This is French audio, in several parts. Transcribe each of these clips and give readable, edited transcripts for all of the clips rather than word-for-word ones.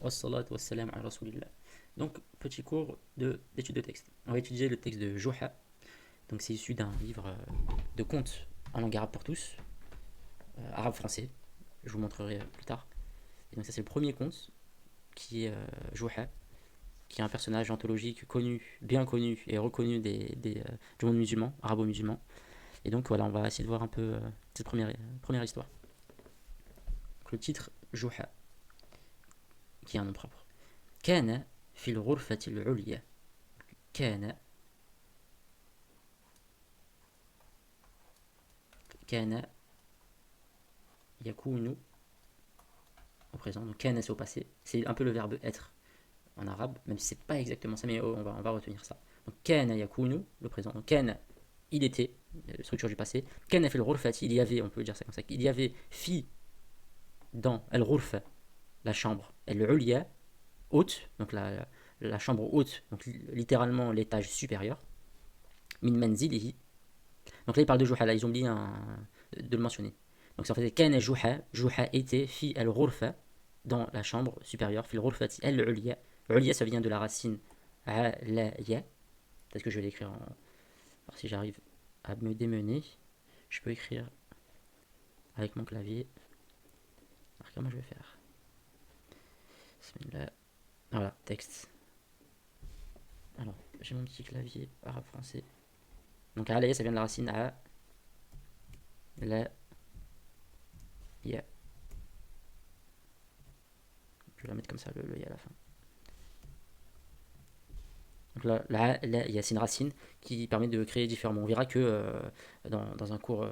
Wassalatu wassalam ala rasulillah. Donc, petit cours d'étude de texte. On va étudier le texte de Juha. Donc, c'est issu d'un livre de contes en langue arabe pour tous, arabe-français. Je vous montrerai plus tard. Et donc, ça, c'est le premier conte qui est Juha, qui est un personnage anthologique connu, bien connu et reconnu du monde musulman, arabo-musulman. Et donc, voilà, on va essayer de voir un peu cette première histoire. Donc, le titre Juha, qui est un nom propre. كان في الغرفة العليا. كان يكون au présent. Donc كان c'est au passé. C'est un peu le verbe être en arabe, même si c'est pas exactement ça, mais on va retenir ça. Donc كان يكون, le présent. Donc كان, il était, la structure du passé. كان في الغرفة, il y avait, on peut dire ça comme ça, il y avait fi dans الغرفة, la chambre, العليا, haute, donc la chambre haute, donc littéralement l'étage supérieur. Min manzilihi. Donc là, il parle de Juha, là, ils ont oublié de le mentionner. Donc c'est en fait Kana Juha, Juha était fi al-ghurfa, dans la chambre supérieure, fi al-ghurfati al-ulya. Ulya, ça vient de la racine alaya. Peut-être que je vais l'écrire alors si j'arrive à me démener, je peux écrire avec mon clavier. Alors comment je vais faire? Bismillah. Voilà, texte. Alors, j'ai mon petit clavier arabe-français. Donc alaya, ça vient de la racine a, la, ya. Je vais la mettre comme ça, le ya à la fin. Donc là, c'est une racine qui permet de créer différents mots. On verra que dans un cours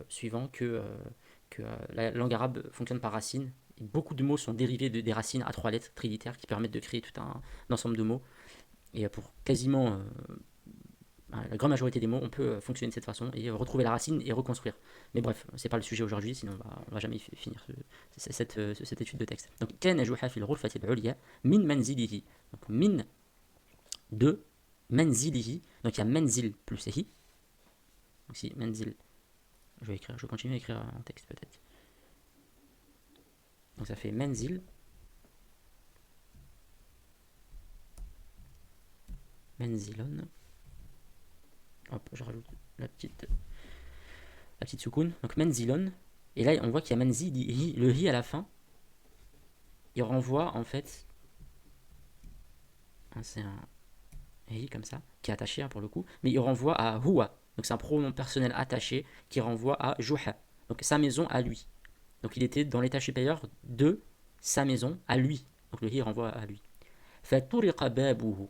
suivant que la langue arabe fonctionne par racine. Et beaucoup de mots sont dérivés des racines à trois lettres trilitères qui permettent de créer tout un ensemble de mots. Et pour quasiment la grande majorité des mots, on peut fonctionner de cette façon et retrouver la racine et reconstruire. Mais bref, c'est pas le sujet aujourd'hui, sinon on va jamais finir cette étude de texte. Donc, كان جحا في الغرفة العليا من منزله. Donc, min de manzilihi. Donc il y a manzil plus hi. Donc si manzil, je vais continuer à écrire en texte peut-être. Donc ça fait manzil. Menzilon. Hop, je rajoute la petite soukoun. Donc menzilon. Et là on voit qu'il y a manzilihi, le hi à la fin. Il renvoie en fait. C'est un hi comme ça, qui est attaché pour le coup. Mais il renvoie à huwa. Donc c'est un pronom personnel attaché qui renvoie à Juha. Donc sa maison à lui. Donc il était dans l'étage supérieur de sa maison à lui. Donc le hi renvoie à lui. فَطُرِقَ بَابُهُ.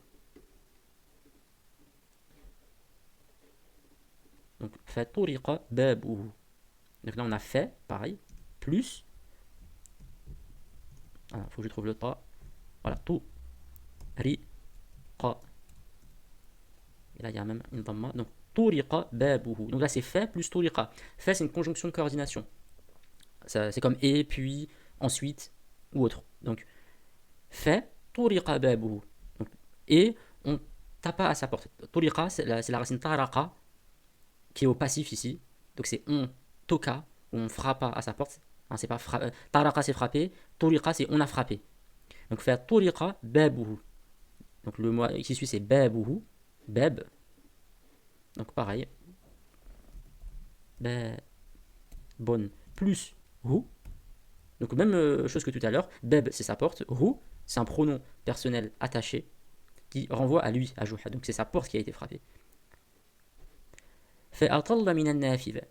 Donc فَطُرِقَ بَابُهُ. Donc là on a fait, pareil, plus. Il faut que je trouve le ta. Voilà, طُرِقَ. Et là il y a même une dhamma. Donc طُرِقَ بَابُهُ. Donc là c'est fait plus طُرِقَ. Fait c'est une conjonction de coordination. C'est comme et, puis, ensuite, ou autre. Donc fait طُرِقَ بَابُهُ. Et on tape à sa porte. Turiqa, c'est la racine taraqa, qui est au passif ici. Donc c'est on toka, on frappa à sa porte. Hein, c'est pas taraqa c'est frappé, turiqa c'est on a frappé. Donc faire turiqa babuhu. Donc le mot qui suit c'est babuhu, bab. Donc pareil. Bon plus hu. Donc même chose que tout à l'heure. Bab c'est sa porte, hu c'est un pronom personnel attaché qui renvoie à lui, à Juha. Donc c'est sa porte qui a été frappée. فأطل من النافذة.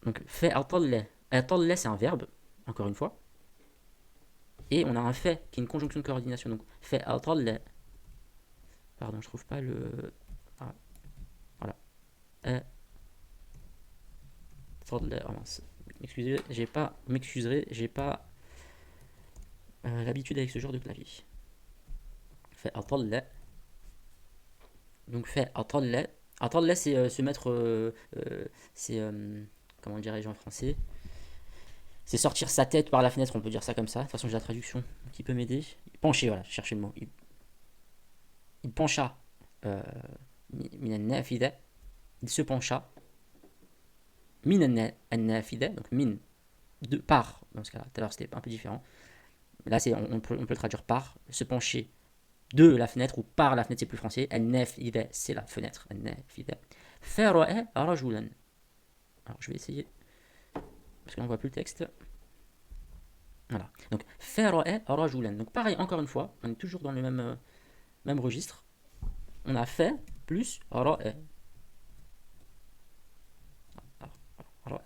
Donc فأطل. أطل c'est un verbe, encore une fois. Et on a un fait qui est une conjonction de coordination. Donc فأطل. Pardon, je trouve pas le. Ah, voilà. أطل. Oh mince. M'excuserez, j'ai pas l'habitude avec ce genre de clavier. فأطل. Donc فأطل. أطل c'est se mettre. C'est. Comment dirais-je en français? C'est sortir sa tête par la fenêtre, on peut dire ça comme ça. De toute façon, j'ai la traduction qui peut m'aider. Pencher, voilà, chercher le mot. Il pencha. Il se pencha. Donc min, de par, dans ce cas-là. Tout à l'heure, c'était un peu différent. Là, on peut le traduire par se pencher de la fenêtre ou par la fenêtre, c'est plus français. An-nafida, c'est la fenêtre. An-nafida. Fara'a rajulan. Alors, je vais essayer, parce qu'on ne voit plus le texte. Voilà. Donc, fara'a rajulan. Donc, pareil, encore une fois, on est toujours dans le même registre. On a fait plus ra'a. Ra'a.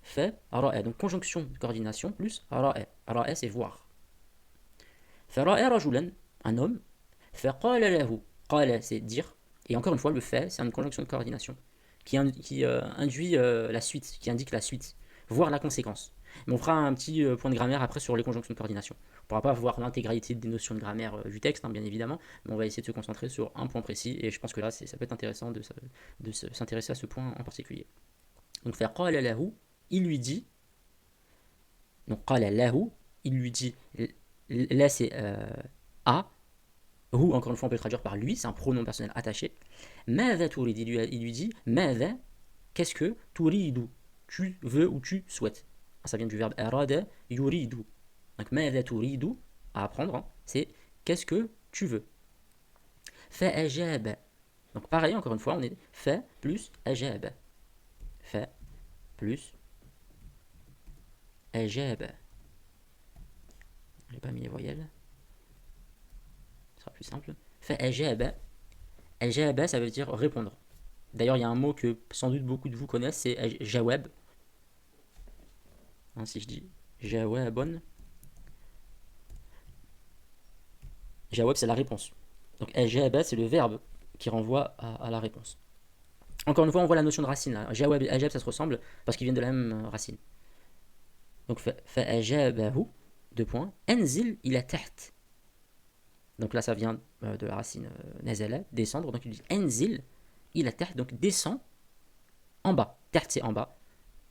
Fait, ra'a. Donc, conjonction de coordination plus ra'a. Ra'a, c'est voir. Fara'a rajulan, un homme. Faqala lahu. Qala, c'est dire. Et encore une fois, le fait, c'est une conjonction de coordination qui induit la suite, qui indique la suite, voire la conséquence. Mais on fera un petit point de grammaire après sur les conjonctions de coordination. On ne pourra pas voir l'intégralité des notions de grammaire du texte, hein, bien évidemment, mais on va essayer de se concentrer sur un point précis, et je pense que là, ça peut être intéressant de s'intéresser à ce point en particulier. Donc, faire qala lahu, il lui dit, donc qala lahu, il lui dit, là c'est a, ou encore une fois on peut le traduire par lui, c'est un pronom personnel attaché. Madha turid, il lui dit, Madha, qu'est-ce que turidu, tu veux ou tu souhaites. Ça vient du verbe arada yuridu. Donc Madha turidu, à apprendre, hein, c'est qu'est-ce que tu veux. Fa ajab. Donc pareil, encore une fois, on est fa plus ajab. Fa plus ajab. J'ai pas mis les voyelles. Ce sera plus simple. Fa ajaba. Ajaba, ça veut dire répondre. D'ailleurs, il y a un mot que sans doute beaucoup de vous connaissent, c'est jawab. Hein, si je dis jawabon. Jawab, c'est la réponse. Donc ajaba, c'est le verbe qui renvoie à la réponse. Encore une fois, on voit la notion de racine là. Jawab et ajab, ça se ressemble parce qu'ils viennent de la même racine. Donc fa ajabahu, deux points. Enzil ila taht. Donc là, ça vient de la racine nazala, descendre. Donc il dit enzil ila taht, donc descend en bas. Taht, c'est en bas.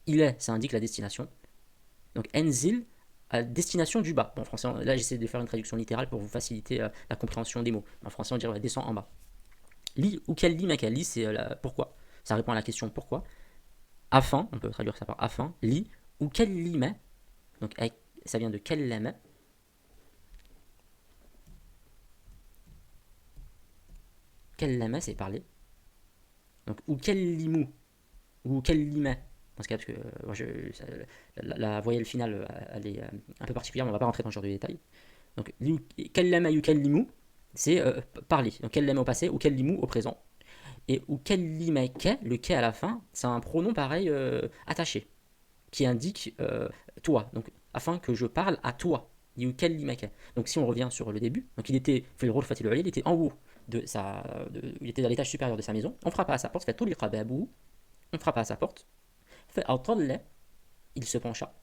Il ça indique la destination. Donc enzil, à destination du bas. Bon, en français, là j'essaie de faire une traduction littérale pour vous faciliter la compréhension des mots. En français, on dirait descend en bas. Li ou quel li maka, li c'est pourquoi. Ça répond à la question pourquoi. Afin, on peut traduire ça par afin. Li ou quel lima, donc ça vient de quel lama. Quel lama, c'est parler. Donc ou quel limou ou quel lima. Dans ce cas, parce que la voyelle finale, elle est un peu particulière, mais on ne va pas rentrer dans ce genre de détails. Donc, kallama yukallimu, c'est parler. Donc, kallama au passé ou kallimu au présent. Et ou kallimaka, le ka à la fin, c'est un pronom pareil attaché, qui indique toi. Donc, afin que je parle à toi. Yukallimaka. Donc, si on revient sur le début, donc il était, fait le rôle fatil, il était en haut il était à l'étage supérieur de sa maison. On frappe à sa porte, fait tout l'iqababou. On frappe à sa porte. Fait il se pencha.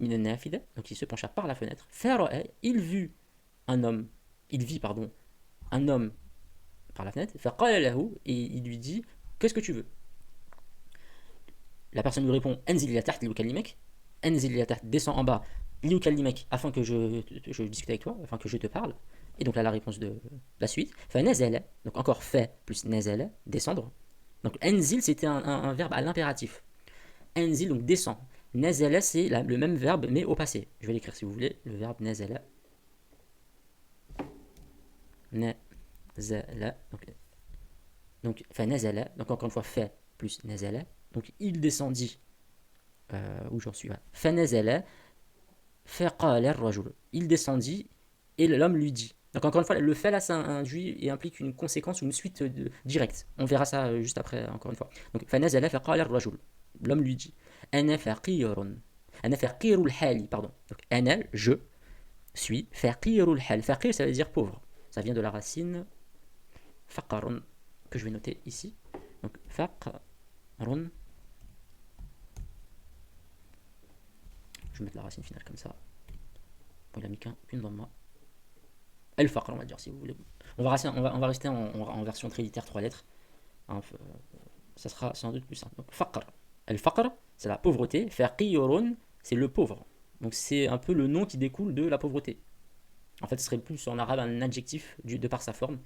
Donc il se pencha par la fenêtre. Il vit un homme. Un homme par la fenêtre. Et il lui dit qu'est-ce que tu veux. La personne lui répond Enzil taht liukallimek. Enzil taht, descends en bas liukallimek afin que je discute avec toi, afin que je te parle. Et donc là la réponse de la suite. Fait nazala, donc encore fait plus nazala, descendre. Donc enzil c'était un verbe à l'impératif. Enzil, donc descend. Nazala, c'est le même verbe, mais au passé. Je vais l'écrire si vous voulez. Le verbe nazala. Nazala. Donc fait nazala. Donc encore une fois, fait plus nazala. Donc il descendit. Où j'en suis là. Fait nazala. Fait qala rajul. Il descendit et l'homme lui dit. Donc encore une fois, le fait là, ça induit et implique une conséquence ou une suite directe. On verra ça juste après, encore une fois. Donc fait nazala, fait qala rajul. L'homme lui dit Ana faqirun. Ana faqirul hali, pardon. Donc ana, je suis faqirul hal. Faqir, ça veut dire pauvre. Ça vient de la racine faqarun, que je vais noter ici. Donc faqarun. Je vais mettre la racine finale comme ça. Bon, il a mis qu'une dans moi. El faqr, on va dire si vous voulez. On va rester en version trilitère 3 lettres. Ça sera sans doute plus simple. Donc faqr. Al-faqr, c'est la pauvreté. Faqirun, c'est le pauvre. Donc c'est un peu le nom qui découle de la pauvreté. En fait, ce serait plus en arabe un adjectif de par sa forme.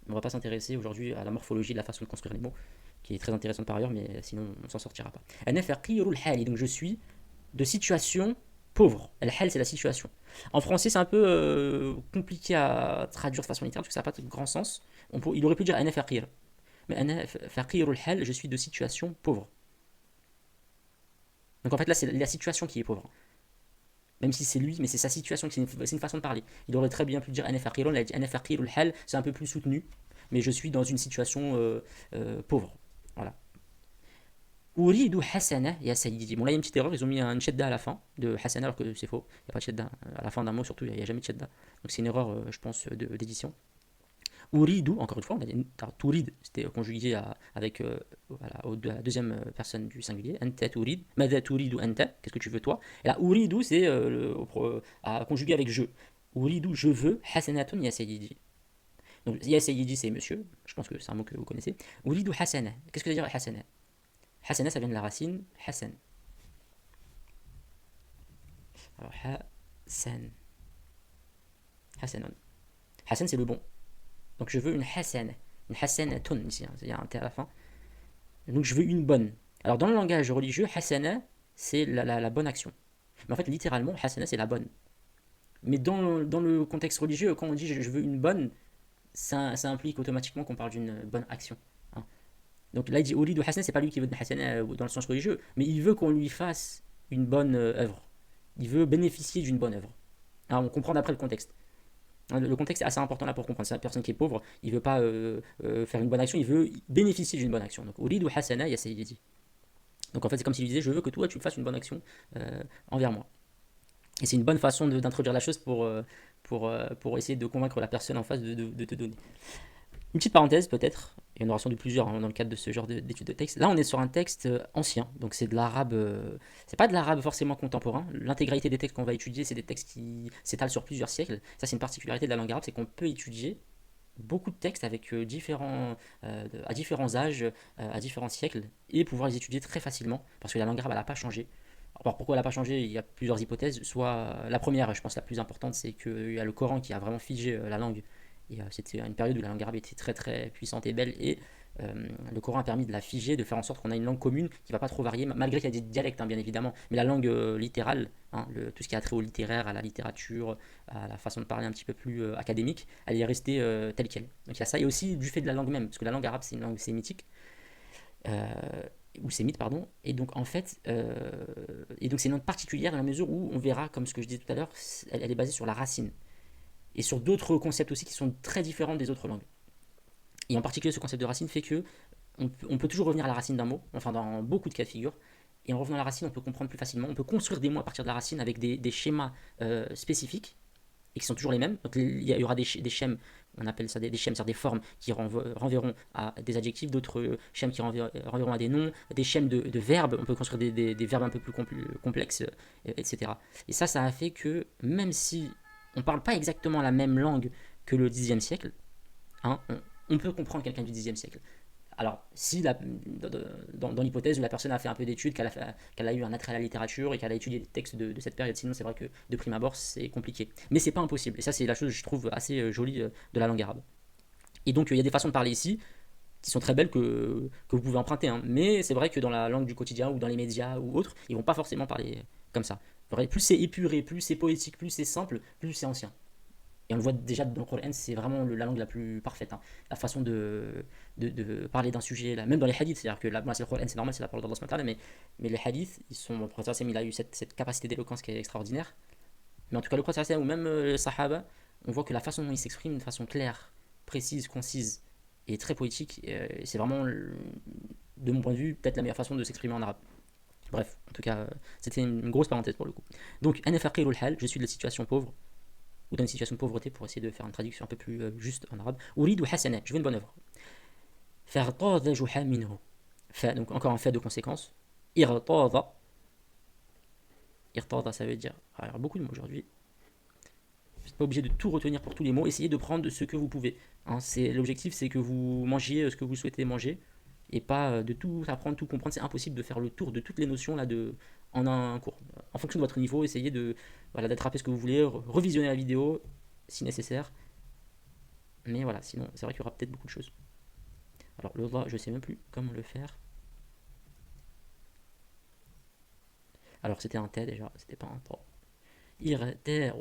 On ne va pas s'intéresser aujourd'hui à la morphologie de la façon de construire les mots, qui est très intéressante par ailleurs, mais sinon on s'en sortira pas. Ana faqirul hali, donc je suis de situation pauvre. Al-hal, c'est la situation. En français, c'est un peu compliqué à traduire de façon littérale parce que ça n'a pas de grand sens. Il aurait pu dire ana faqir. Mais ana faqirul hal, je suis de situation pauvre. Donc en fait, là, c'est la situation qui est pauvre. Même si c'est lui, mais c'est sa situation, c'est une façon de parler. Il aurait très bien pu dire ana faqirun, il a dit ana faqirul hal, c'est un peu plus soutenu. Mais je suis dans une situation pauvre. Voilà. Uridu Hasana ya Sayyidi. Bon, là, il y a une petite erreur, ils ont mis un shedda à la fin de Hasana alors que c'est faux. Il n'y a pas de shedda à la fin d'un mot, surtout, il n'y a jamais de shedda. Donc, c'est une erreur, je pense, d'édition. Uridu, encore une fois, on a dit Turid, c'était conjugué avec voilà, à la deuxième personne du singulier. Anta Turid, Mada Turidu Anta, qu'est-ce que tu veux toi? Et là, Uridu, c'est à conjuguer avec je. Uridu, je veux Hasanatun ya Sayyidi. Donc, ya Sayyidi, c'est monsieur, je pense que c'est un mot que vous connaissez. Uridu Hasana, qu'est-ce que ça veut dire Hasana? Hasana, ça vient de la racine Hassan. Alors, Hassan. Hassanon. Hassan, c'est le bon. Donc, je veux une Hassan. Une Hassanatun, ici, hein, il y a un T à la fin. Donc, je veux une bonne. Alors, dans le langage religieux, Hassana, c'est la bonne action. Mais en fait, littéralement, Hassana, c'est la bonne. Mais dans le contexte religieux, quand on dit je veux une bonne, ça implique automatiquement qu'on parle d'une bonne action. Hein. Donc là, il dit Oulid ou Hassan, c'est pas lui qui veut de Hassan dans le sens religieux, mais il veut qu'on lui fasse une bonne œuvre. Il veut bénéficier d'une bonne œuvre. Alors, on comprend d'après le contexte. Le contexte est assez important là pour comprendre. C'est une personne qui est pauvre, il veut pas faire une bonne action, il veut bénéficier d'une bonne action. Donc, Oulid ou Hassana, il y a Sayyidi. Donc en fait, c'est comme s'il lui disait je veux que toi tu fasses une bonne action envers moi. Et c'est une bonne façon d'introduire la chose pour essayer de convaincre la personne en face de te donner. Une petite parenthèse peut-être, il y en aura sans doute plusieurs dans le cadre de ce genre d'étude de texte. Là on est sur un texte ancien, donc c'est de l'arabe, c'est pas de l'arabe forcément contemporain. L'intégralité des textes qu'on va étudier, c'est des textes qui s'étalent sur plusieurs siècles. Ça c'est une particularité de la langue arabe, c'est qu'on peut étudier beaucoup de textes avec à différents âges, à différents siècles, et pouvoir les étudier très facilement, parce que la langue arabe n'a pas changé. Alors pourquoi elle n'a pas changé? Il y a plusieurs hypothèses. Soit la première, je pense la plus importante, c'est qu'il y a le Coran qui a vraiment figé la langue. Et c'était une période où la langue arabe était très très puissante et belle, et le Coran a permis de la figer, de faire en sorte qu'on a une langue commune qui ne va pas trop varier, malgré qu'il y a des dialectes, hein, bien évidemment, mais la langue littérale, hein, tout ce qui a trait au littéraire, à la littérature, à la façon de parler un petit peu plus académique, elle est restée telle qu'elle. Donc il y a ça, et aussi du fait de la langue même, parce que la langue arabe c'est une langue sémitique, euh, ou sémite, pardon, et donc en fait, et donc c'est une langue particulière dans la mesure où on verra, comme ce que je disais tout à l'heure, elle est basée sur la racine, et sur d'autres concepts aussi qui sont très différents des autres langues. Et en particulier, ce concept de racine fait que on peut toujours revenir à la racine d'un mot, enfin dans beaucoup de cas de figure. Et en revenant à la racine, on peut comprendre plus facilement. On peut construire des mots à partir de la racine avec des schémas spécifiques et qui sont toujours les mêmes. Donc il y aura des schèmes, on appelle ça des schèmes, c'est-à-dire des formes qui renverront à des adjectifs, d'autres schèmes qui renverront à des noms, des schèmes de verbes. On peut construire des verbes un peu plus complexes, etc. Et ça a fait que même si on ne parle pas exactement la même langue que le Xe siècle, hein, on peut comprendre quelqu'un du Xe siècle. Alors, si dans l'hypothèse où la personne a fait un peu d'études, qu'elle a eu un attrait à la littérature et qu'elle a étudié des textes de cette période, sinon c'est vrai que de prime abord c'est compliqué. Mais c'est pas impossible, et ça c'est la chose que je trouve assez jolie de la langue arabe. Et donc il y a des façons de parler ici qui sont très belles que vous pouvez emprunter, hein. Mais c'est vrai que dans la langue du quotidien ou dans les médias ou autres, ils vont pas forcément parler comme ça. Plus c'est épuré, plus c'est poétique, plus c'est simple, plus c'est ancien. Et on le voit déjà dans le Coran, c'est vraiment la langue la plus parfaite, hein. La façon de parler d'un sujet, là, même dans les hadiths, c'est-à-dire que c'est le Coran, c'est normal, c'est la parole d'Allah, mais les hadiths, le prophète il a eu cette capacité d'éloquence qui est extraordinaire. Mais en tout cas, le prophète ou même les Sahaba, on voit que la façon dont il s'exprime de façon claire, précise, concise et très poétique, c'est vraiment, de mon point de vue, peut-être la meilleure façon de s'exprimer en arabe. Bref, en tout cas, c'était une grosse parenthèse pour le coup. Donc, je suis de la situation pauvre, ou dans une situation de pauvreté pour essayer de faire une traduction un peu plus juste en arabe. Uridu hasana, je veux une bonne œuvre. Fartada juha minhu. Donc encore un fait de conséquence. Irtada. Irtada, ça veut dire. Alors, il y a beaucoup de mots aujourd'hui. Vous n'êtes pas obligé de tout retenir pour tous les mots. Essayez de prendre ce que vous pouvez. Hein, l'objectif, c'est que vous mangiez ce que vous souhaitez manger et pas de tout apprendre, tout comprendre. C'est impossible de faire le tour de toutes les notions là en un cours. En fonction de votre niveau, essayez d'attraper ce que vous voulez, revisionner la vidéo si nécessaire. Mais voilà, sinon, c'est vrai qu'il y aura peut-être beaucoup de choses. Alors, le dha, je sais même plus comment le faire. Alors, c'était un T déjà, c'était pas un ta. irtadha.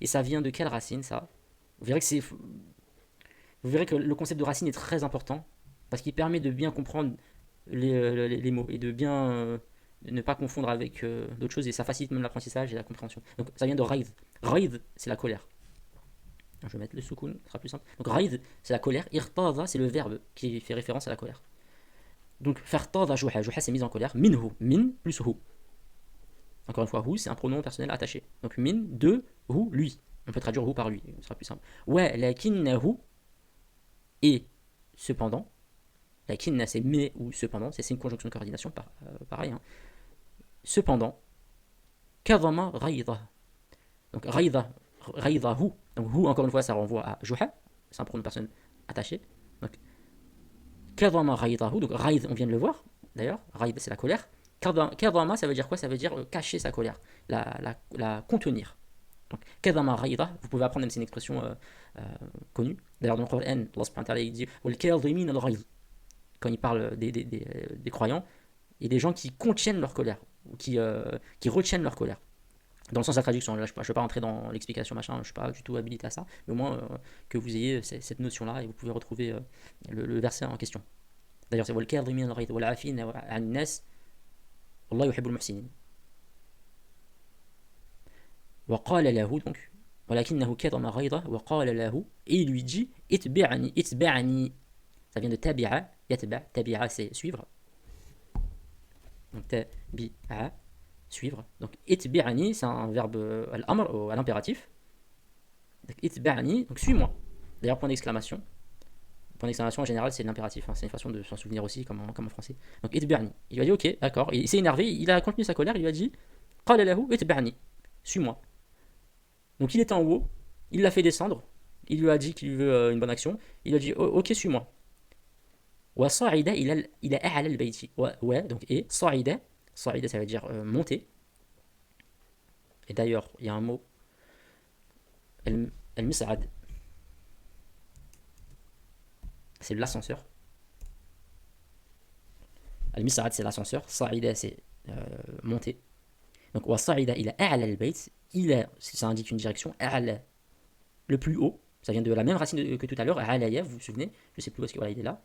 Et ça vient de quelle racine, ça? Vous verrez que le concept de racine est très important parce qu'il permet de bien comprendre les mots et de ne pas confondre avec d'autres choses et ça facilite même l'apprentissage et la compréhension. Donc ça vient de raïd. Raïd, c'est la colère. Je vais mettre le soukoun, ce sera plus simple. Donc raïd, c'est la colère. Irtada, c'est le verbe qui fait référence à la colère. Donc fartada jouha, jouha c'est mise en colère. Minhu, min plus hu. Encore une fois, hu c'est un pronom personnel attaché. Donc min, de, hu, lui. On peut traduire hu par lui, ce sera plus simple. Ouais, lakinnahu, et cependant. Lakinna c'est mais ou cependant, c'est une conjonction de coordination, pareil. Hein. Cependant, kadama raïda. Donc raïda, raïdahu. Donc hu, encore une fois, ça renvoie à juha, c'est un pronom personnel attaché. Donc kadama raïdahu, donc raïd, on vient de le voir, d'ailleurs, raïd c'est la colère. Kadama, ça veut dire quoi? Ça veut dire cacher sa colère, la contenir. Donc kadama raïda, vous pouvez apprendre, même c'est une expression connue. D'ailleurs, dans le Coran, Allah subhanahu wa ta'ala, il dit quand il parle des croyants, et des gens qui contiennent leur colère, ou qui retiennent leur colère. Dans le sens de la traduction, là, je ne vais pas rentrer dans l'explication, machin, je ne suis pas du tout habilité à ça, mais au moins que vous ayez cette notion-là et vous pouvez retrouver le verset en question. D'ailleurs, c'est وَالْكَاظِمِينَ الْغَيْظَ وَالْعَافِينَ عَنِ النَّاسِ وَاللَّهُ يُحِبُّ الْمُحْسِنِينَ. وَقَالَ لَهُ donc وَلَكِنَّهُ كَظَمَ غَيْظَهُ وَقَالَ لَهُ et il lui dit اتبعني. Ça vient de tabi'a, yatba, tabi'a c'est suivre. Donc tabi'a, suivre. Donc itbi'ani, c'est un verbe al-amr, à l'impératif. Donc itbi'ani, donc suis-moi. D'ailleurs, point d'exclamation. Point d'exclamation en général, c'est l'impératif. Hein. C'est une façon de s'en souvenir aussi, comme en français. Donc itbi'ani. Il lui a dit ok, d'accord. Il s'est énervé, il a contenu sa colère, il lui a dit qala lahu itbi'ani, suis-moi. Donc il était en haut, il l'a fait descendre. Il lui a dit qu'il veut une bonne action. Il lui a dit ok, suis-moi. وصعد إلى أعلى البيت donc et صعد ça veut dire monter et d'ailleurs il y a un mot المصعد c'est l'ascenseur المصعد c'est l'ascenseur صعد c'est monter donc وصعد إلى أعلى البيت ça indique une direction أعلى le plus haut ça vient de la même racine que tout à l'heure أعلى vous vous souvenez je sais plus où est-ce que voilà, il est là.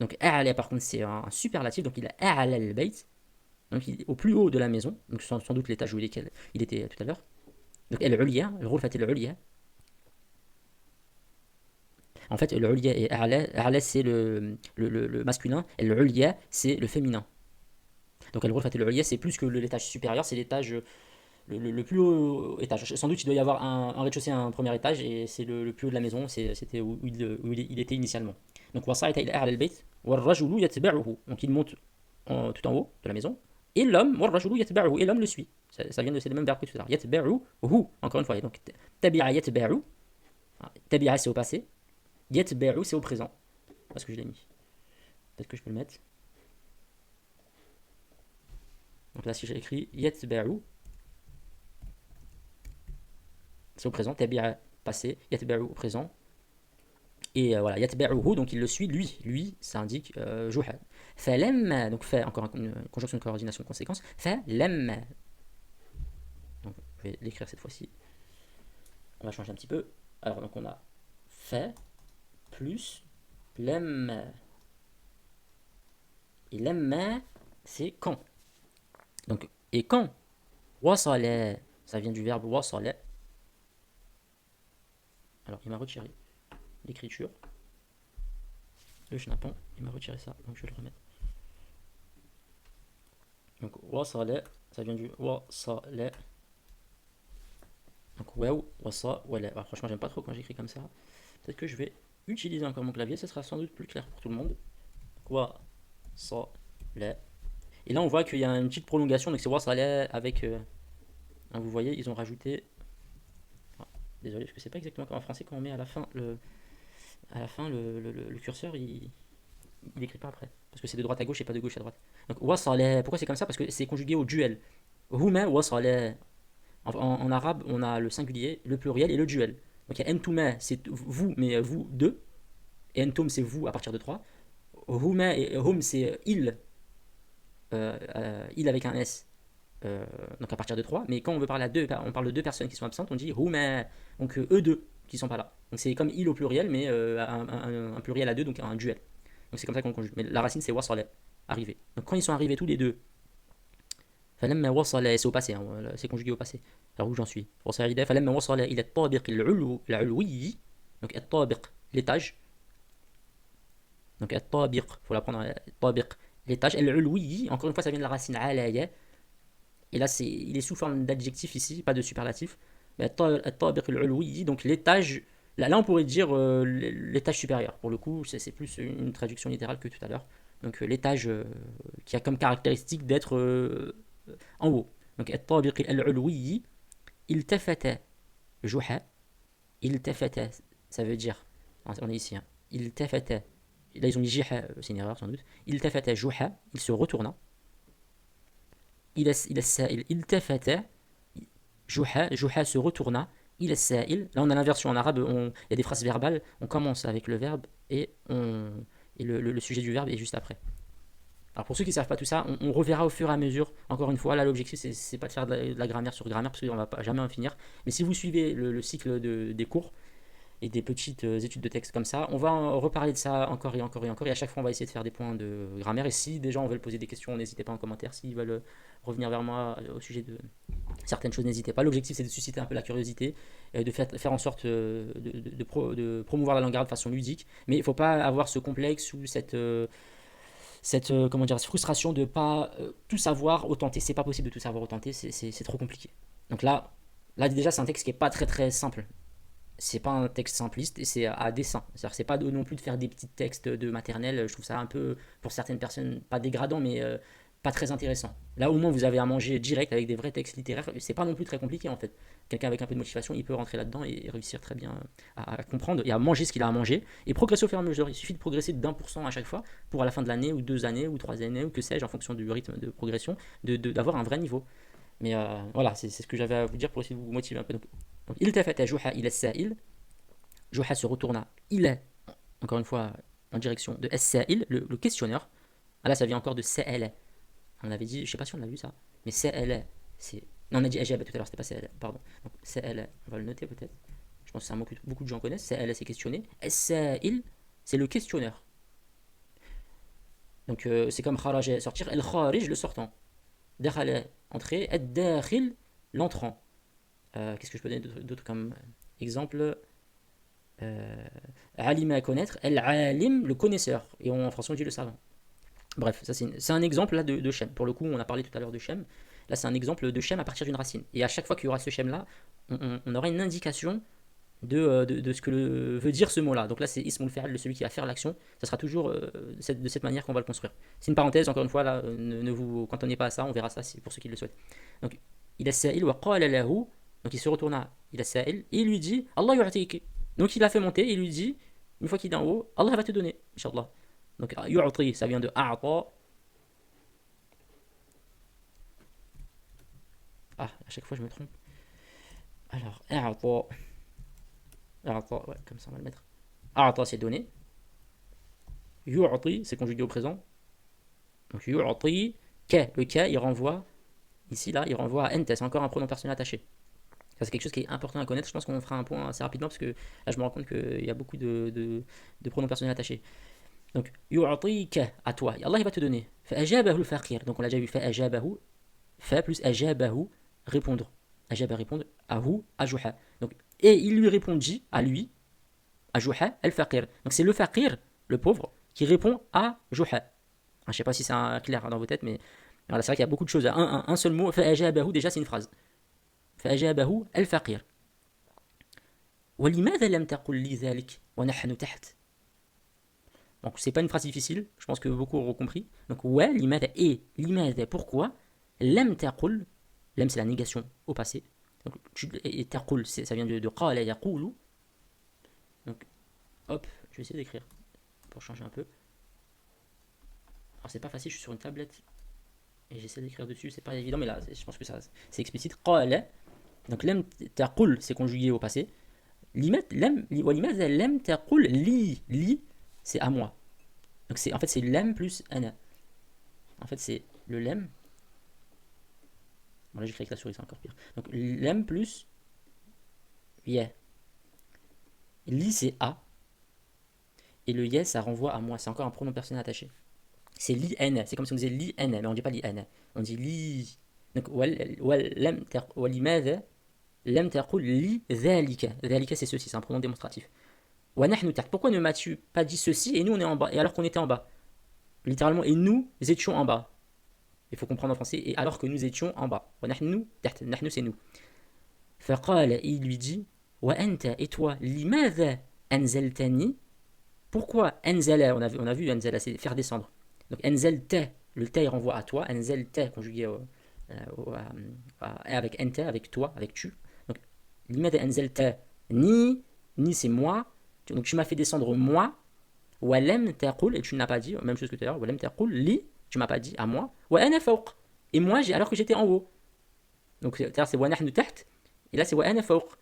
Donc a'ala par contre c'est un superlatif, donc il a a'ala al-bayt, donc il est au plus haut de la maison, donc sans doute l'étage où il était tout à l'heure. Donc al-uliya, le rôle fait al-uliya. En fait al-uliya et a'ala c'est le masculin, et al-uliya c'est le féminin. Donc le rôle fait al-uliya c'est plus que l'étage supérieur, c'est l'étage le plus haut étage. Sans doute il doit y avoir un rez-de-chaussée, un premier étage, et c'est le plus haut de la maison, c'était où il était initialement. Donc wasa'ita ila a'la al-bayt warrajulu yatba'uhu. Donc il monte tout en haut de la maison et l'homme warrajulu yatba'uhu et l'homme le suit. Ça vient de c'est le même verbe que tout à l'heure. Yatba'uhu encore une fois. Donc tabi'a yatba'u. Tabi'a c'est au passé. Yatba'u c'est au présent. Est-ce que je l'ai mis? Peut-être que je peux le mettre. Donc là si j'ai écrit yatba'u c'est au présent. Tabi'a passé. Yatba'u au présent. Et voilà, yatba'uhu, donc il le suit, lui, ça indique juha. Falamma, donc fa, encore une conjonction de coordination de conséquence. Falamma. Donc je vais l'écrire cette fois-ci. On va changer un petit peu. Alors donc on a fa plus lamma. Et lamma, c'est quand. Donc, et quand wasala, ça vient du verbe wasala. Alors il m'a retiré l'écriture, le schnappon, il m'a retiré ça, donc je vais le remettre. Donc wasala, ça vient du wasala. Donc waw, wasa, wala. Alors, franchement j'aime pas trop quand j'écris comme ça. Peut-être que je vais utiliser encore mon clavier, ce sera sans doute plus clair pour tout le monde. Wasala. Et là on voit qu'il y a une petite prolongation, donc c'est wasala avec vous voyez, ils ont rajouté. Désolé, parce que c'est pas exactement comme en français quand on met à la fin le curseur, il écrit pas après. Parce que c'est de droite à gauche et pas de gauche à droite. Donc, wasala, pourquoi c'est comme ça? Parce que c'est conjugué au duel. Huma wasala. En arabe, on a le singulier, le pluriel et le duel. Donc, il y a entuma, c'est vous, mais vous deux. Et entum, c'est vous à partir de 3. Huma et hum, c'est il. Il avec un S. donc à partir de 3. Mais quand on veut parler à deux, on parle de deux personnes qui sont absentes, on dit huma, donc eux deux qui sont pas là. Donc c'est comme il au pluriel, mais un pluriel à deux, donc un duel. Donc c'est comme ça qu'on conjugue. Mais la racine c'est wasala, arrivé. Donc quand ils sont arrivés tous les deux, فلما وصل, c'est au passé, hein, c'est conjugué au passé. Alors où j'en suis وصل فلما وصل إلى الطابق العلوي, donc الطابق, l'étage. Donc الطابق, faut l'apprendre, الطابق, l'étage. العلوي, encore une fois ça vient de la racine علaya. Et là il est sous forme d'adjectif ici, pas de superlatif. Mais الطابق العلوي, donc l'étage. Là on pourrait dire l'étage supérieur. Pour le coup c'est plus une traduction littérale que tout à l'heure. Donc l'étage qui a comme caractéristique d'être en haut. Donc الطابق العلوي التفت جحا. التفت, ça veut dire, on est ici, hein. التفت, là ils ont dit jiha, c'est une erreur sans doute. التفت جحا, il se retourna. إلى السائل التفت جحا, جحا se retourna. إلى السائل, là on a l'inversion en arabe, il y a des phrases verbales, on commence avec le verbe et le sujet du verbe est juste après. Alors pour ceux qui ne savent pas tout ça, on reverra au fur et à mesure. Encore une fois, là l'objectif c'est pas de faire de la grammaire sur grammaire parce qu'on va pas, jamais en finir. Mais si vous suivez le cycle des cours et des petites études de texte comme ça, on va reparler de ça encore et encore et encore. Et à chaque fois, on va essayer de faire des points de grammaire. Et si des gens veulent poser des questions, n'hésitez pas en commentaire. S'ils veulent revenir vers moi au sujet de certaines choses, n'hésitez pas. L'objectif c'est de susciter un peu la curiosité, de faire en sorte de promouvoir la langue arabe de façon ludique. Mais il ne faut pas avoir ce complexe ou cette comment dire, cette frustration de pas tout savoir autant tenter. C'est pas possible de tout savoir autant tenter, c'est trop compliqué. Donc là déjà c'est un texte qui est pas très très simple. C'est pas un texte simpliste et c'est à dessein. C'est-à-dire que c'est pas non plus de faire des petits textes de maternelle. Je trouve ça un peu, pour certaines personnes, pas dégradant, mais pas très intéressant. Là, au moins, vous avez à manger direct avec des vrais textes littéraires. C'est pas non plus très compliqué en fait. Quelqu'un avec un peu de motivation, il peut rentrer là-dedans et réussir très bien à comprendre et à manger ce qu'il a à manger et progresser au fur et à mesure. Il suffit de progresser d'1% à chaque fois pour à la fin de l'année ou 2 années ou 3 années ou que sais-je en fonction du rythme de progression d'avoir un vrai niveau. Mais voilà, c'est ce que j'avais à vous dire pour essayer de vous motiver un peu. Donc il tafata Juha ila sa'il. Juha se retourna, il est, encore une fois, en direction de As-Sa'il, le questionneur. Ah là, ça vient encore de Sa'ala. On avait dit, je sais pas si on a vu ça, mais Sa'ala, c'est. Non, on a dit Ajaba tout à l'heure, c'était pas Sa'ala, pardon. Donc Sa'ala, on va le noter peut-être. Je pense que c'est un mot que beaucoup de gens connaissent. Sa'ala, c'est questionner. As-Sa'il, c'est le questionneur. Donc c'est comme Kharaja, sortir. El-Kharij, le sortant. Dakhala, entrer. Ad-Dakhil, l'entrant. Qu'est-ce que je peux donner d'autre comme exemple? Alima, à connaître. El-Alim, le connaisseur. Et en français, on dit le savant. Bref, ça c'est un exemple là de schème. Pour le coup, on a parlé tout à l'heure de schème. Là, c'est un exemple de schème à partir d'une racine. Et à chaque fois qu'il y aura ce schème là, on aura une indication de ce que veut dire ce mot-là. Donc là, c'est Ismul Fa'al, celui qui va faire l'action. Ça sera toujours de cette manière qu'on va le construire. C'est une parenthèse, encore une fois, là, ne vous cantonnez pas à ça, on verra ça pour ceux qui le souhaitent. Donc, il a sa'il wa qala lahu, donc il se retourna, il a sa'il, et il lui dit Allah yu'tik. Donc il a fait monter, il lui dit, une fois qu'il est en haut, Allah va te donner, Inch'Allah. Donc yu'ti, ça vient de a'ta. Ah, à chaque fois je me trompe. Alors, a'ta. A'ta, ouais, comme ça on va le mettre. A'ta, c'est donné. Yu'ti, c'est conjugué au présent. Donc yu'ti, ka, le ka, il renvoie, ici là, il renvoie à ente, c'est encore un pronom personnel attaché. Ça c'est quelque chose qui est important à connaître, je pense qu'on fera un point assez rapidement parce que là je me rends compte qu'il y a beaucoup de pronoms personnels attachés. Donc yu'tika, à toi, et Allah il va te donner. Fa'ajabahu al-faqir, donc on l'a déjà vu, fa'ajabahu, fa plus ajabahu, répondre. Ajaba, répondre, ahu, à Juha. Donc, et il lui répondit, à lui, à Juha, al-faqir. Donc c'est le faqir, le pauvre, qui répond à Juha. Je ne sais pas si c'est clair dans vos têtes, mais voilà, c'est vrai qu'il y a beaucoup de choses. Un seul mot, fa'ajabahu, déjà c'est une phrase. فأجابه الفقير ولماذا لم تقل لي ذلك ونحن تحت. Donc c'est pas une phrase difficile, je pense que beaucoup auront compris. Donc ouais, لماذا et لماذا pourquoi لم تقل, لم c'est la négation au passé. Donc et تقل ça vient de قال يقول. Donc hop, je vais essayer d'écrire pour changer un peu. Alors c'est pas facile, je suis sur une tablette et j'essaie d'écrire dessus, c'est pas évident mais là je pense que ça c'est explicite. قال. Donc lem taqul c'est conjugué au passé. Lem taqul li c'est à moi. Donc en fait c'est lem plus ana. En fait c'est le lem Bon, là j'écris avec la souris, c'est encore pire. Donc lem plus yeah. Li c'est a, et le yeah ça renvoie à moi, c'est encore un pronom personnel attaché. C'est li n, c'est comme si on disait li n, mais on dit pas li n, on dit li. Donc ولماذا لم تقل li ذلك. ذلك c'est ceci, c'est un pronom démonstratif. ونحن تحت. Pourquoi ne m'as-tu pas dit ceci et nous on est en bas, et alors qu'on était en bas? Littéralement, et nous étions en bas. Il faut comprendre en français, et alors que nous étions en bas. ونحن تحت, نحن c'est nous. فقال, il lui dit, وأنت, et toi, لماذا أنزلتني? Pourquoi أنزل, on a vu أنزل, c'est faire descendre. Donc أنزلت, le ta il renvoie à toi, أنزلت conjugué avec أنت, avec toi, avec tu. Donc لماذا أنزلتني, ni c'est moi, donc tu m'as fait descendre moi, ولم تقل, et tu n'as pas dit, même chose que tout à l'heure, ولم تقل لي, tu m'as pas dit à moi, وأنا فوق, et moi alors que j'étais en haut. Donc tout à l'heure c'est ونحن تحت, et là c'est وأنا فوق.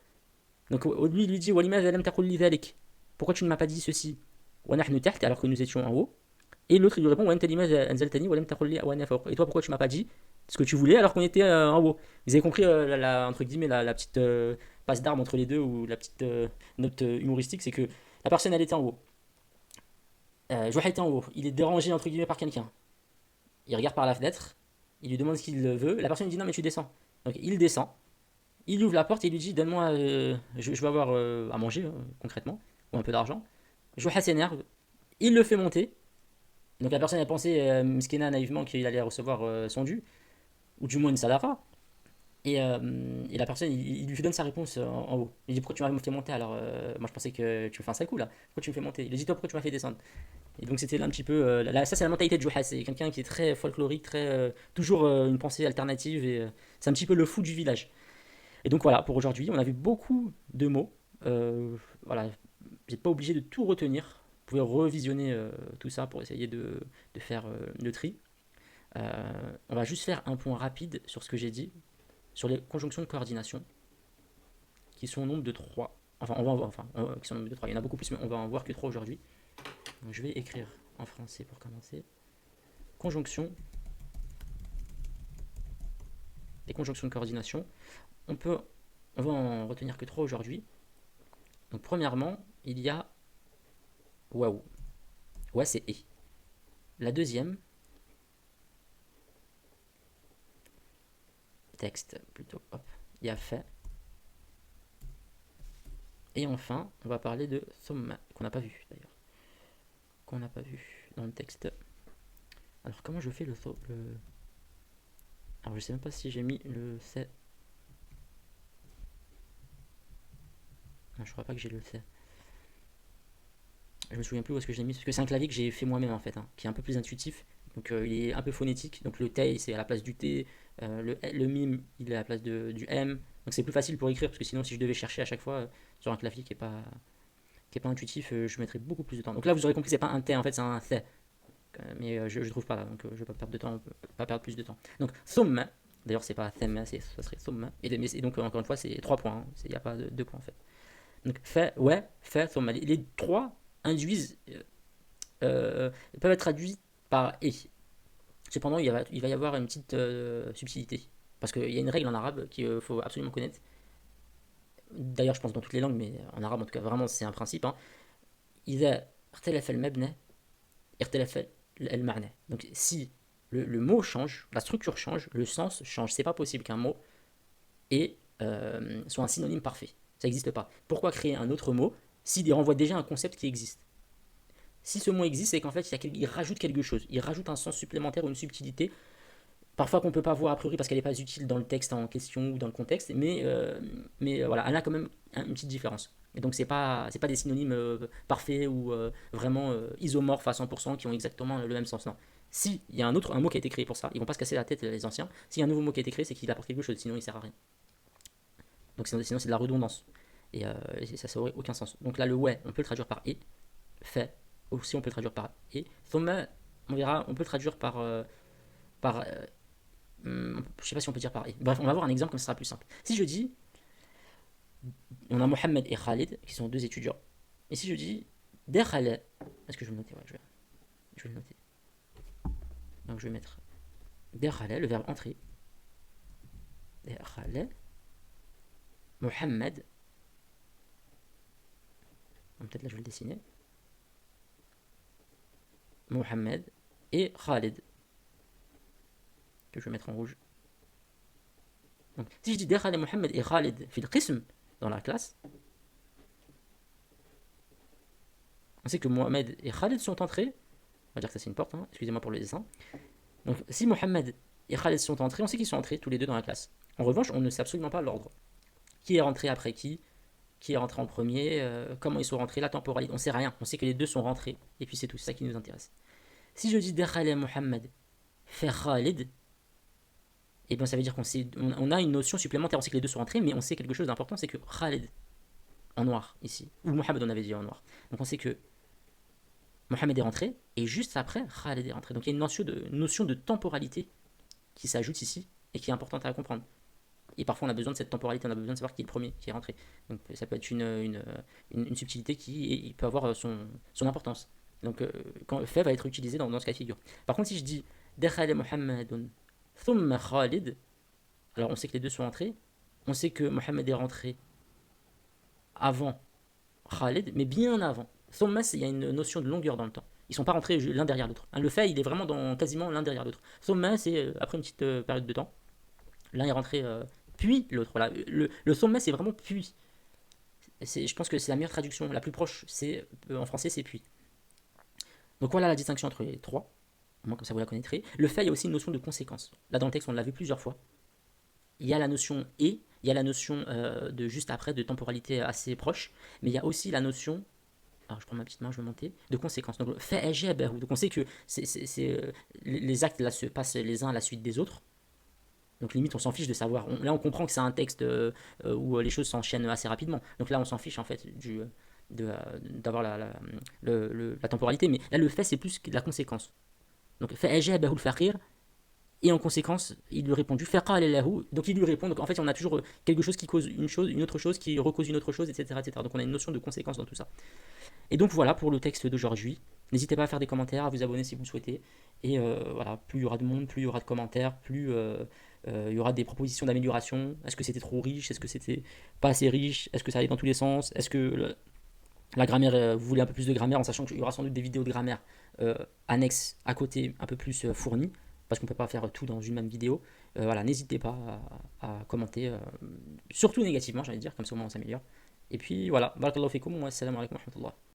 Donc lui il lui dit ولماذا لم تقل لي ذلك, pourquoi tu ne m'as pas dit ceci, ونحن تحت, alors que nous étions en haut. Et l'autre il lui répond وأنت لماذا أنزلتني ولم تقل لي وأنا فوق, et toi pourquoi tu m'as pas dit ce que tu voulais alors qu'on était en haut. Vous avez compris entre guillemets la petite passe d'armes entre les deux, ou la petite note humoristique, c'est que la personne elle était en haut. Joachim était en haut, il est dérangé entre guillemets par quelqu'un. Il regarde par la fenêtre, il lui demande ce qu'il veut, la personne lui dit non mais tu descends. Donc il descend, il ouvre la porte et il lui dit donne-moi, je veux avoir à manger concrètement, ou un peu d'argent. Joachim s'énerve, il le fait monter. Donc la personne a pensé, Mskena naïvement, qu'il allait recevoir son dû, ou du moins une sadaqa. Et la personne, il lui donne sa réponse en haut. Il dit pourquoi tu m'as fait monter alors moi je pensais que tu me fais un sale coup là. Pourquoi tu me fais monter? Il lui dit toi pourquoi tu m'as fait descendre? Et donc c'était là un petit peu. Ça c'est la mentalité de Juha. C'est quelqu'un qui est très folklorique, très toujours une pensée alternative, et c'est un petit peu le fou du village. Et donc voilà, pour aujourd'hui, on a vu beaucoup de mots. Voilà, vous n'êtes pas obligé de tout retenir. Vous pouvez revisionner tout ça pour essayer de faire le tri. On va juste faire un point rapide sur ce que j'ai dit, sur les conjonctions de coordination, qui sont au nombre de 3. Enfin, qui sont au nombre de 3. Il y en a beaucoup plus, mais on va en voir que 3 aujourd'hui. Donc je vais écrire en français pour commencer. Conjonction. Les conjonctions de coordination. On va en retenir que 3 aujourd'hui. Donc premièrement, il y a waouh. Ouais, c'est et. La deuxième, texte plutôt, hop, il y a fait. Et enfin, on va parler de thumma, qu'on n'a pas vu d'ailleurs. Qu'on n'a pas vu dans le texte. Alors comment je fais le... Alors je sais même pas si j'ai mis le c'est. Non, je crois pas que j'ai le c'est. Je me souviens plus où est-ce que je l'ai mis, parce que c'est un clavier que j'ai fait moi-même en fait, hein, qui est un peu plus intuitif. Donc il est un peu phonétique. Donc le T c'est à la place du T, le mime il est à la place du M. Donc c'est plus facile pour écrire, parce que sinon si je devais chercher à chaque fois sur un clavier qui est pas intuitif, je mettrais beaucoup plus de temps. Donc là vous aurez compris, c'est pas un T en fait, c'est un T. Mais je trouve pas, donc je vais pas perdre de temps, pas perdre plus de temps. Donc thumma, d'ailleurs c'est pas thumma, ça serait thumma. Et donc encore une fois c'est 3 points, il n'y a pas de 2 points en fait. Donc fait, ouais, fait, thumma. Les 3 induisent, peuvent être traduits par et. Cependant, il va y avoir une petite subtilité. Parce qu'il y a une règle en arabe qu'il faut absolument connaître. D'ailleurs, je pense dans toutes les langues, mais en arabe en tout cas, vraiment, c'est un principe. Hein. إذا اختلف المبنى اختلف المعنى. Donc, si le mot change, la structure change, le sens change. C'est pas possible qu'un mot soit un synonyme parfait. Ça n'existe pas. Pourquoi créer un autre mot s'il renvoie déjà un concept qui existe? Si ce mot existe, c'est qu'en fait, il rajoute quelque chose. Il rajoute un sens supplémentaire ou une subtilité, parfois qu'on ne peut pas voir a priori parce qu'elle n'est pas utile dans le texte en question ou dans le contexte, mais voilà, elle a quand même une petite différence. Et donc, c'est pas des synonymes parfaits ou vraiment isomorphes à 100% qui ont exactement le même sens. Non. S'il y a un mot qui a été créé pour ça, ils vont pas se casser la tête les anciens. S'il y a un nouveau mot qui a été créé, c'est qu'il apporte quelque chose, sinon il sert à rien. Donc sinon c'est de la redondance. Et ça aurait aucun sens. Donc là, le ouais, on peut le traduire par et, fait, aussi on peut le traduire par et. Thumma, on verra, on peut le traduire par je sais pas si on peut dire par et. Bref, on va voir un exemple comme ça sera plus simple. Si je dis, on a Mohamed et Khalid qui sont deux étudiants. Et si je dis Dekhala, est-ce que je vais le noter? Ouais, je vais le noter. Donc je vais mettre Dekhala, le verbe entrer. Khaled, Mohamed, peut-être là je vais le dessiner, Mohamed et Khalid, que je vais mettre en rouge. Donc, si je dis Khaled, Mohamed et Khalid fil qism dans la classe, on sait que Mohamed et Khalid sont entrés. On va dire que ça c'est une porte, hein, excusez-moi pour le dessin. Donc si Mohamed et Khalid sont entrés, on sait qu'ils sont entrés tous les deux dans la classe. En revanche, on ne sait absolument pas l'ordre. Qui est rentré après qui est rentré en premier, comment ils sont rentrés, la temporalité, on sait rien. On sait que les deux sont rentrés, et puis c'est tout, c'est ça qui nous intéresse. Si je dis Dakhala Mohamed fait Khalid, et bien ça veut dire on a une notion supplémentaire, on sait que les deux sont rentrés, mais on sait quelque chose d'important, c'est que Khalid, en noir ici, ou Mohamed on avait dit en noir. Donc on sait que Mohamed est rentré, et juste après, Khalid est rentré. Donc il y a une notion de temporalité qui s'ajoute ici, et qui est importante à comprendre. Et parfois on a besoin de cette temporalité, on a besoin de savoir qui est le premier qui est rentré. Donc ça peut être une subtilité qui peut avoir son importance. Donc quand le fait va être utilisé dans ce cas de figure. Par contre si je dis Dakhala Muhammadun thumma Khalid, alors on sait que les deux sont rentrés, on sait que Mohamed est rentré avant Khalid, mais bien avant. Thumma, il y a une notion de longueur dans le temps. Ils ne sont pas rentrés l'un derrière l'autre. Le fait, il est vraiment quasiment l'un derrière l'autre. Thumma, c'est après une petite période de temps. L'un est rentré puis l'autre. Voilà. Le sommet, c'est vraiment puis. Je pense que c'est la meilleure traduction, la plus proche. En français, c'est puis. Donc voilà la distinction entre les trois. Au moins, comme ça, vous la connaîtrez. Le fait, il y a aussi une notion de conséquence. Là, dans le texte, on l'a vu plusieurs fois. Il y a la notion et, il y a la notion de juste après, de temporalité assez proche. Mais il y a aussi la notion. Alors, je prends ma petite main, je vais monter. De conséquence. Donc, fait donc, on sait que les actes là se passent les uns à la suite des autres. Donc limite on s'en fiche de savoir. Là on comprend que c'est un texte où les choses s'enchaînent assez rapidement. Donc là on s'en fiche en fait d'avoir la temporalité. Mais là le fait c'est plus la conséquence. Donc fait ajab le fakir et en conséquence il lui répond du faqa lahu. Donc il lui répond. Donc en fait on a toujours quelque chose qui cause une chose, une autre chose qui recause une autre chose, etc., etc. Donc on a une notion de conséquence dans tout ça. Et donc voilà pour le texte d'aujourd'hui. N'hésitez pas à faire des commentaires, à vous abonner si vous le souhaitez. Et voilà, plus il y aura de monde, plus il y aura de commentaires, plus il y aura des propositions d'amélioration. Est-ce que c'était trop riche? Est-ce que c'était pas assez riche? Est-ce que ça allait dans tous les sens? Est-ce que la grammaire, vous voulez un peu plus de grammaire en sachant qu'il y aura sans doute des vidéos de grammaire annexes à côté, un peu plus fournies, parce qu'on ne peut pas faire tout dans une même vidéo. Voilà, n'hésitez pas à commenter, surtout négativement, j'allais dire, comme ça au moins on s'améliore. Et puis voilà, barakallahu fikum, wa assalamu alaikum wa rahmatullah.